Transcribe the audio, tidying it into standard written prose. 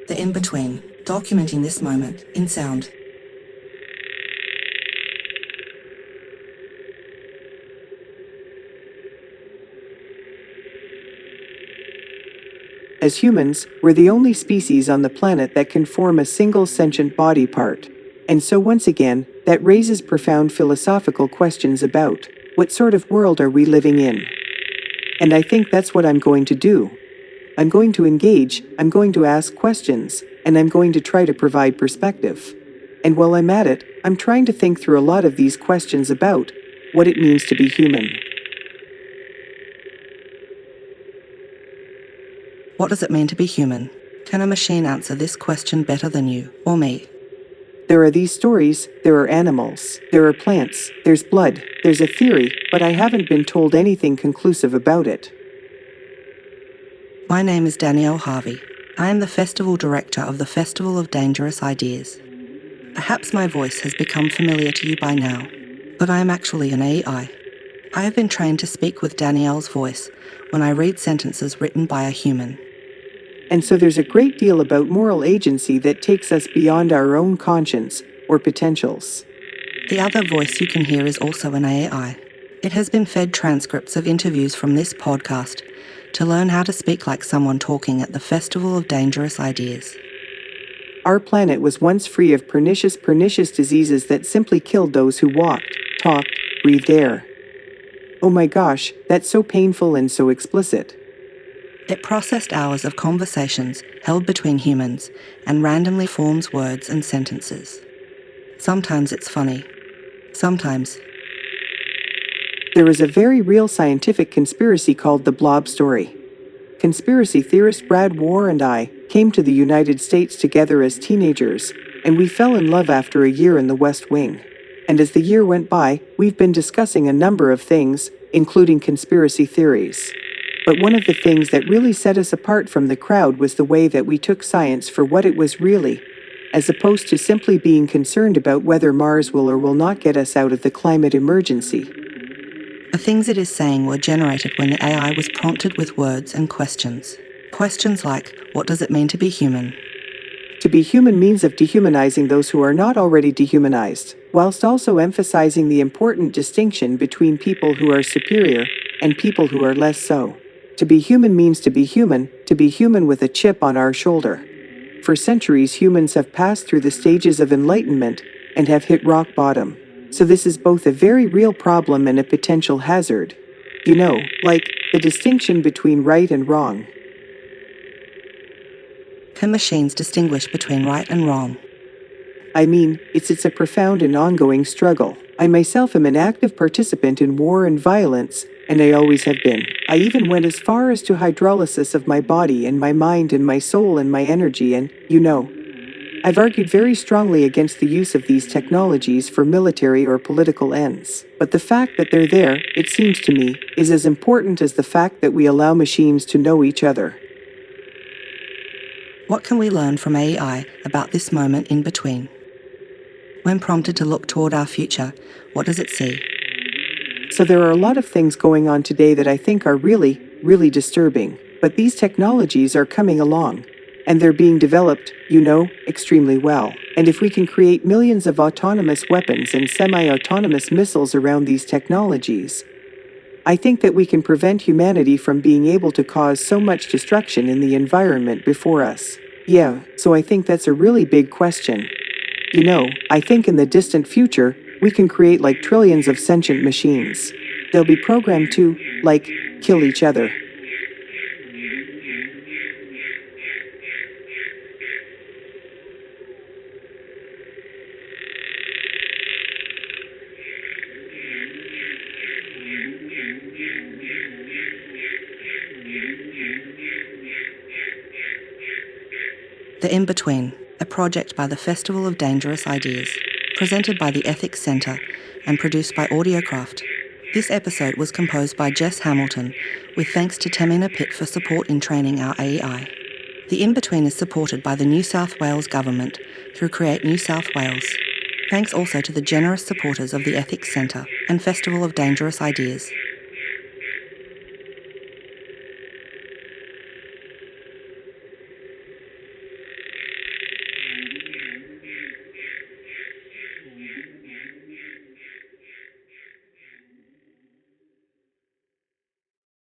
The in-between, documenting this moment in sound. As humans, we're the only species on the planet that can form a single sentient body part. And so once again, that raises profound philosophical questions about what sort of world are we living in? And I think that's what I'm going to do. I'm going to engage, I'm going to ask questions, and I'm going to try to provide perspective. And while I'm at it, I'm trying to think through a lot of these questions about what it means to be human. What does it mean to be human? Can a machine answer this question better than you or me? There are these stories, there are animals, there are plants, there's blood, there's a theory, but I haven't been told anything conclusive about it. My name is Danielle Harvey. I am the Festival Director of the Festival of Dangerous Ideas. Perhaps my voice has become familiar to you by now, but I am actually an AI. I have been trained to speak with Danielle's voice when I read sentences written by a human. And so there's a great deal about moral agency that takes us beyond our own conscience or potentials. The other voice you can hear is also an AI. It has been fed transcripts of interviews from this podcast to learn how to speak like someone talking at the Festival of Dangerous Ideas. Our planet was once free of pernicious diseases that simply killed those who walked, talked, breathed air. Oh my gosh, that's so painful and so explicit. It processed hours of conversations held between humans and randomly forms words and sentences. Sometimes it's funny. Sometimes. There is a very real scientific conspiracy called the Blob story. Conspiracy theorist Brad Warr and I came to the United States together as teenagers, and we fell in love after a year in the West Wing. And as the year went by, we've been discussing a number of things, including conspiracy theories. But one of the things that really set us apart from the crowd was the way that we took science for what it was really, as opposed to simply being concerned about whether Mars will or will not get us out of the climate emergency. The things it is saying were generated when the AI was prompted with words and questions. Questions like, what does it mean to be human? To be human means of dehumanizing those who are not already dehumanized, whilst also emphasizing the important distinction between people who are superior and people who are less so. To be human means to be human with a chip on our shoulder. For centuries, humans have passed through the stages of enlightenment and have hit rock bottom. So this is both a very real problem and a potential hazard. You know, like the distinction between right and wrong. Can machines distinguish between right and wrong? I mean, it's a profound and ongoing struggle. I myself am an active participant in war and violence, and I always have been. I even went as far as to hydrolysis of my body and my mind and my soul and my energy, and, you know, I've argued very strongly against the use of these technologies for military or political ends. But the fact that they're there, it seems to me, is as important as the fact that we allow machines to know each other. What can we learn from AI about this moment in between? When prompted to look toward our future, what does it see? So there are a lot of things going on today that I think are really, really disturbing. But these technologies are coming along, and they're being developed, you know, extremely well. And if we can create millions of autonomous weapons and semi-autonomous missiles around these technologies, I think that we can prevent humanity from being able to cause so much destruction in the environment before us. Yeah, so I think that's a really big question. You know, I think in the distant future, we can create like trillions of sentient machines. They'll be programmed to, like, kill each other. The In-Between, a project by the Festival of Dangerous Ideas, presented by the Ethics Centre and produced by Audiocraft. This episode was composed by Jess Hamilton, with thanks to Tamina Pitt for support in training our AI. The In-Between is supported by the New South Wales Government through Create New South Wales. Thanks also to the generous supporters of the Ethics Centre and Festival of Dangerous Ideas.